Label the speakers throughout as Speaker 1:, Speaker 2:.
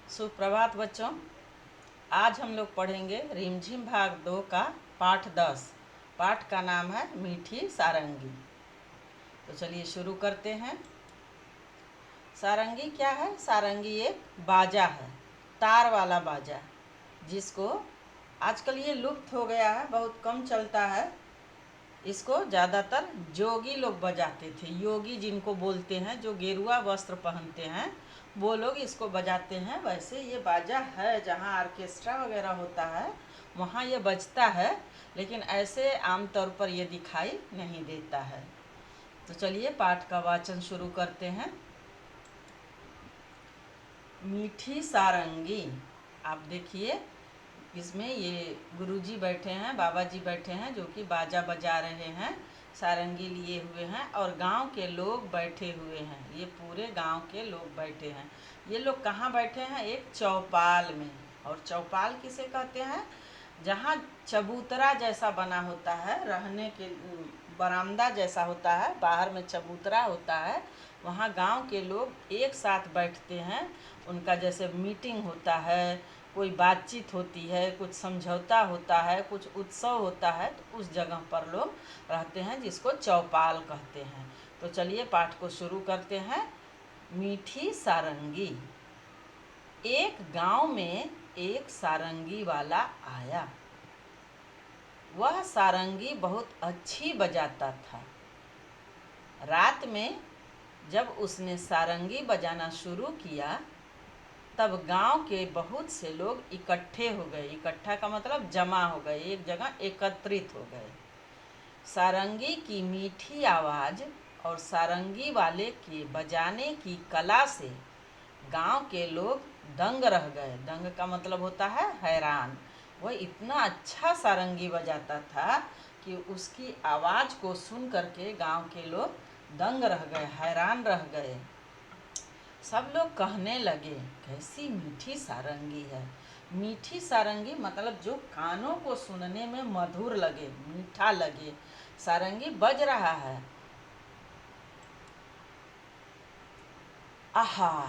Speaker 1: सुप्रभात बच्चों। आज हम लोग पढ़ेंगे रिमझिम भाग 2 का पाठ 10। पाठ का नाम है मीठी सारंगी। तो चलिए शुरू करते हैं। सारंगी क्या है? सारंगी एक बाजा है, तार वाला बाजा, जिसको आजकल ये लुप्त हो गया है, बहुत कम चलता है। इसको ज़्यादातर जोगी लोग बजाते थे। योगी जिनको बोलते हैं, जो गेरुआ वस्त्र पहनते हैं, वो लोग इसको बजाते हैं। वैसे ये बाजा है, जहाँ ऑर्केस्ट्रा वगैरह होता है वहाँ ये बजता है, लेकिन ऐसे आमतौर पर ये दिखाई नहीं देता है। तो चलिए पाठ का वाचन शुरू करते हैं। मीठी सारंगी। आप देखिए, इसमें ये गुरुजी बैठे हैं, बाबा जी बैठे हैं, जो कि बाजा बजा रहे हैं, सारंगी लिए हुए हैं, और गांव के लोग बैठे हुए हैं। ये पूरे गांव के लोग बैठे हैं। ये लोग कहाँ बैठे हैं? एक चौपाल में। और चौपाल किसे कहते हैं? जहाँ चबूतरा जैसा बना होता है, रहने के बरामदा जैसा होता है, बाहर में चबूतरा होता है, वहाँ गांव के लोग एक साथ बैठते हैं। उनका जैसे मीटिंग होता है, कोई बातचीत होती है, कुछ समझौता होता है, कुछ उत्सव होता है, तो उस जगह पर लोग रहते हैं, जिसको चौपाल कहते हैं। तो चलिए पाठ को शुरू करते हैं। मीठी सारंगी। एक गांव में एक सारंगी वाला आया। वह सारंगी बहुत अच्छी बजाता था। रात में जब उसने सारंगी बजाना शुरू किया, तब गांव के बहुत से लोग इकट्ठे हो गए। इकट्ठा का मतलब जमा हो गए, एक जगह एकत्रित हो गए। सारंगी की मीठी आवाज़ और सारंगी वाले के बजाने की कला से गांव के लोग दंग रह गए। दंग का मतलब होता है हैरान। वह इतना अच्छा सारंगी बजाता था कि उसकी आवाज़ को सुन करके गांव के लोग दंग रह गए, हैरान रह गए। सब लोग कहने लगे, कैसी मीठी सारंगी है। मीठी सारंगी मतलब जो कानों को सुनने में मधुर लगे, मीठा लगे। सारंगी बज रहा है, आहा,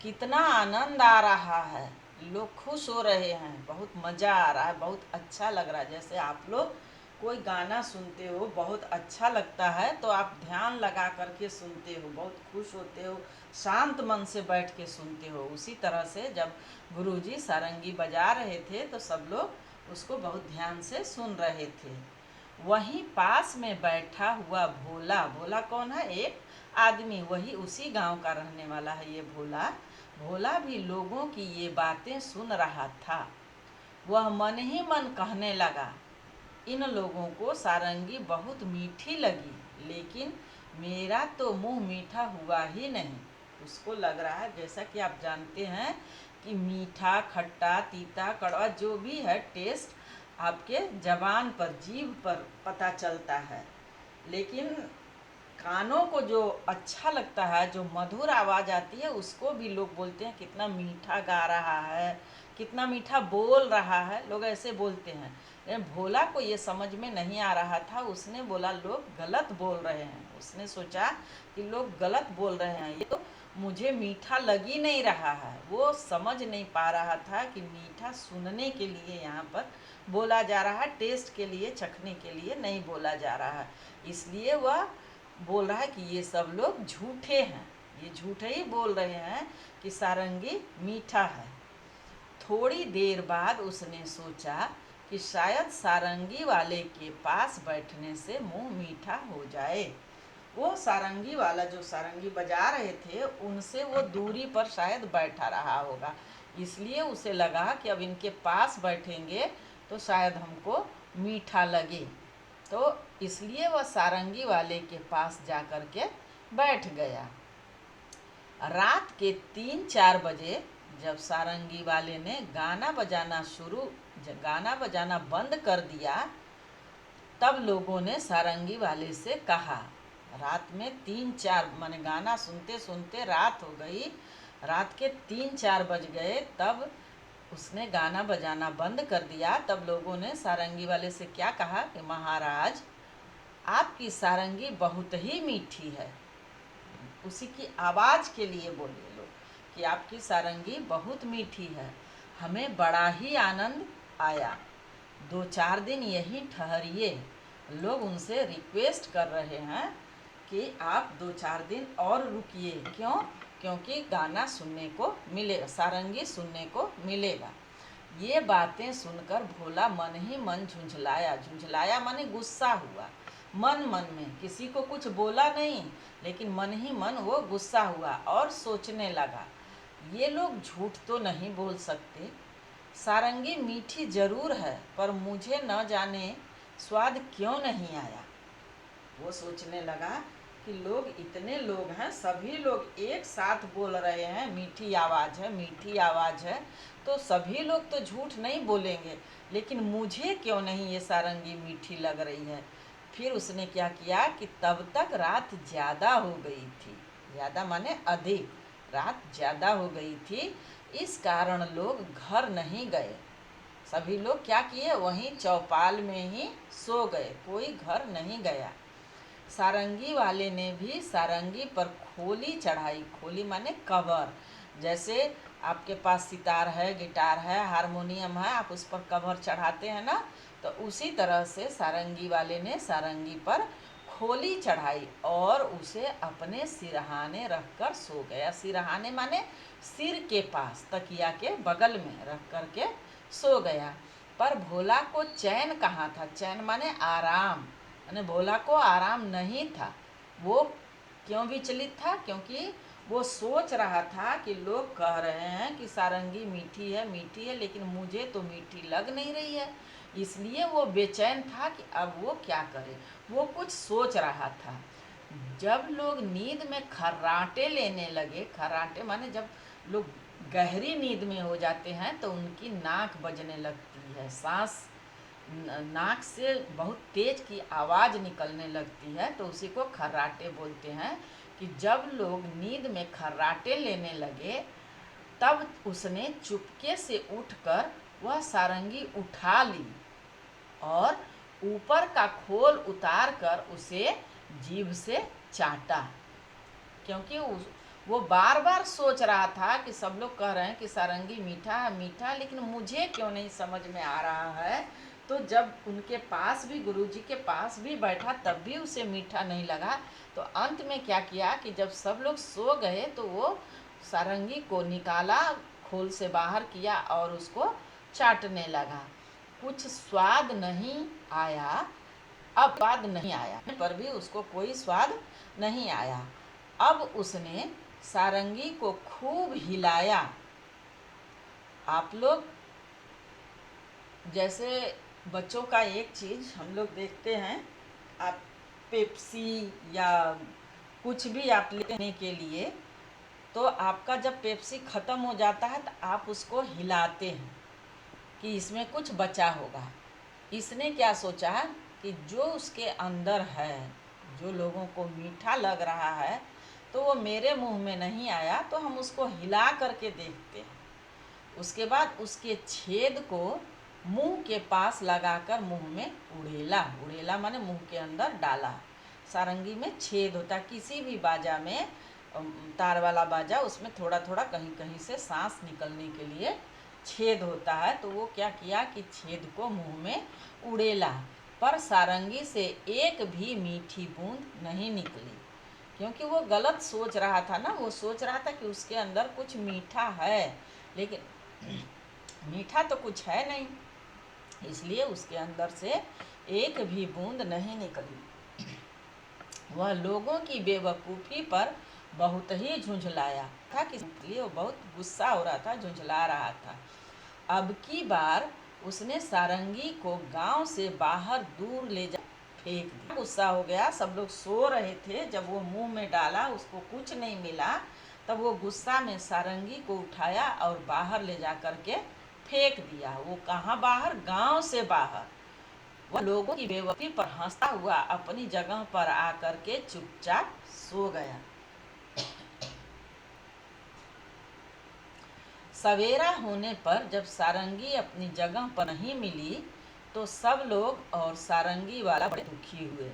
Speaker 1: कितना आनंद आ रहा है। लोग खुश हो रहे हैं, बहुत मज़ा आ रहा है, बहुत अच्छा लग रहा है। जैसे आप लोग कोई गाना सुनते हो, बहुत अच्छा लगता है, तो आप ध्यान लगा करके सुनते हो, बहुत खुश होते हो, शांत मन से बैठ के सुनते हो। उसी तरह से जब गुरुजी सारंगी बजा रहे थे, तो सब लोग उसको बहुत ध्यान से सुन रहे थे। वहीं पास में बैठा हुआ भोला, भोला कौन है? एक आदमी, वही उसी गांव का रहने वाला है ये भोला। भोला भी लोगों की ये बातें सुन रहा था। वह मन ही मन कहने लगा, इन लोगों को सारंगी बहुत मीठी लगी, लेकिन मेरा तो मुंह मीठा हुआ ही नहीं। उसको लग रहा है, जैसा कि आप जानते हैं कि मीठा, खट्टा, तीता, कड़वा जो भी है, टेस्ट आपके जबान पर, जीभ पर पता चलता है। लेकिन कानों को जो अच्छा लगता है, जो मधुर आवाज़ आती है, उसको भी लोग बोलते हैं कितना मीठा गा रहा है, कितना मीठा बोल रहा है, लोग ऐसे बोलते हैं। लेकिन भोला को ये समझ में नहीं आ रहा था। उसने बोला, लोग गलत बोल रहे हैं। उसने सोचा कि लोग गलत बोल रहे हैं, ये तो मुझे मीठा लग ही नहीं रहा है। वो समझ नहीं पा रहा था कि मीठा सुनने के लिए यहाँ पर बोला जा रहा है, टेस्ट के लिए, चखने के लिए नहीं बोला जा रहा है। इसलिए वह बोल रहा है कि ये सब लोग झूठे हैं, ये झूठे ही बोल रहे हैं कि सारंगी मीठा है। थोड़ी देर बाद उसने सोचा कि शायद सारंगी वाले के पास बैठने से मुंह मीठा हो जाए। वो सारंगी वाला, जो सारंगी बजा रहे थे, उनसे वो दूरी पर शायद बैठा रहा होगा। इसलिए उसे लगा कि अब इनके पास बैठेंगे तो शायद हमको मीठा लगे। तो इसलिए वह सारंगी वाले के पास जा कर के बैठ गया। रात के 3-4 बजे जब सारंगी वाले ने गाना बजाना बंद कर दिया, तब लोगों ने सारंगी वाले से कहा, रात में 3-4 माने गाना सुनते सुनते रात हो गई, रात के 3-4 बज गए, तब उसने गाना बजाना बंद कर दिया। तब लोगों ने सारंगी वाले से क्या कहा कि महाराज, आपकी सारंगी बहुत ही मीठी है। उसी की आवाज़ के लिए बोले लोग कि आपकी सारंगी बहुत मीठी है, हमें बड़ा ही आनंद आया, 2-4 दिन यहीं ठहरिए। लोग उनसे रिक्वेस्ट कर रहे हैं कि आप 2-4 दिन और रुकिए। क्यों? क्योंकि गाना सुनने को मिलेगा, सारंगी सुनने को मिलेगा। ये बातें सुनकर भोला मन ही मन झुंझलाया। झुंझलाया माने गुस्सा हुआ, मन मन में, किसी को कुछ बोला नहीं, लेकिन मन ही मन वो गुस्सा हुआ और सोचने लगा, ये लोग झूठ तो नहीं बोल सकते, सारंगी मीठी जरूर है, पर मुझे न जाने स्वाद क्यों नहीं आया। वो सोचने लगा कि लोग, इतने लोग हैं, सभी लोग एक साथ बोल रहे हैं मीठी आवाज़ है, मीठी आवाज़ है, तो सभी लोग तो झूठ नहीं बोलेंगे, लेकिन मुझे क्यों नहीं ये सारंगी मीठी लग रही है। फिर उसने क्या किया कि तब तक रात ज़्यादा हो गई थी, ज़्यादा माने अधिक, रात ज़्यादा हो गई थी, इस कारण लोग घर नहीं गए। सभी लोग क्या किए, वहीं चौपाल में ही सो गए, कोई घर नहीं गया। सारंगी वाले ने भी सारंगी पर खोली चढ़ाई। खोली माने कवर, जैसे आपके पास सितार है, गिटार है, हारमोनियम है, आप उस पर कवर चढ़ाते हैं ना, तो उसी तरह से सारंगी वाले ने सारंगी पर खोली चढ़ाई और उसे अपने सिरहाने रखकर सो गया। सिरहाने माने सिर के पास, तकिया के बगल में रख कर के सो गया। पर भोला को चैन कहाँ था? चैन माने आराम, यानी भोला को आराम नहीं था। वो क्यों विचलित था? क्योंकि वो सोच रहा था कि लोग कह रहे हैं कि सारंगी मीठी है, मीठी है, लेकिन मुझे तो मीठी लग नहीं रही है। इसलिए वो बेचैन था कि अब वो क्या करे। वो कुछ सोच रहा था। जब लोग नींद में खर्राटे लेने लगे, खर्राटे माने जब लोग गहरी नींद में हो जाते हैं तो उनकी नाक बजने लगती है, सांस नाक से बहुत तेज की आवाज़ निकलने लगती है, तो उसी को खर्राटे बोलते हैं। कि जब लोग नींद में खर्राटे लेने लगे, तब उसने चुपके से उठकर वह सारंगी उठा ली और ऊपर का खोल उतार कर उसे जीभ से चाटा। क्योंकि वो बार बार सोच रहा था कि सब लोग कह रहे हैं कि सारंगी मीठा है, मीठा है, लेकिन मुझे क्यों नहीं समझ में आ रहा है। तो जब उनके पास भी, गुरुजी के पास भी बैठा, तब भी उसे मीठा नहीं लगा। तो अंत में क्या किया कि जब सब लोग सो गए तो वो सारंगी को निकाला, खोल से बाहर किया और उसको चाटने लगा। कुछ स्वाद नहीं आया, अब स्वाद नहीं आया, पर भी उसको कोई स्वाद नहीं आया। अब उसने सारंगी को खूब हिलाया। आप लोग जैसे बच्चों का एक चीज़ हम लोग देखते हैं, आप पेप्सी या कुछ भी आप लेने के लिए, तो आपका जब पेप्सी ख़त्म हो जाता है तो आप उसको हिलाते हैं कि इसमें कुछ बचा होगा। इसने क्या सोचा कि जो उसके अंदर है, जो लोगों को मीठा लग रहा है, तो वो मेरे मुंह में नहीं आया, तो हम उसको हिला करके देखते हैं। उसके बाद उसके छेद को मुंह के पास लगाकर मुंह में उड़ेला। उड़ेला माने मुंह के अंदर डाला। सारंगी में छेद होता है, किसी भी बाजा में, तार वाला बाजा, उसमें थोड़ा थोड़ा कहीं कहीं से सांस निकलने के लिए छेद होता है। तो वो क्या किया कि छेद को मुंह में उड़ेला, पर सारंगी से एक भी मीठी बूंद नहीं निकली। क्योंकि वो गलत सोच रहा था ना, वो सोच रहा था कि उसके अंदर कुछ मीठा है, लेकिन मीठा तो कुछ है नहीं, इसलिए उसके अंदर से एक भी बूंद नहीं निकली। वह लोगों की बेवकूफ़ी पर बहुत ही झुंझलाया था, कि इसलिए वो बहुत गुस्सा हो रहा था, झुंझला रहा था। अब की बार उसने सारंगी को गांव से बाहर दूर ले जा फेंक दिया। गुस्सा हो गया, सब लोग सो रहे थे, जब वो मुंह में डाला उसको कुछ नहीं मिला, तब वो गुस्सा में सारंगी को उठाया और बाहर ले जा कर के फेंक दिया। वो कहाँ बाहर? गांव से बाहर। वह लोगों की बेवकूफ़ी पर हंसता हुआ अपनी जगह पर आकर के चुपचाप सो गया। सवेरा होने पर जब सारंगी अपनी जगह पर नहीं मिली, तो सब लोग और सारंगी वाला बड़े दुखी हुए।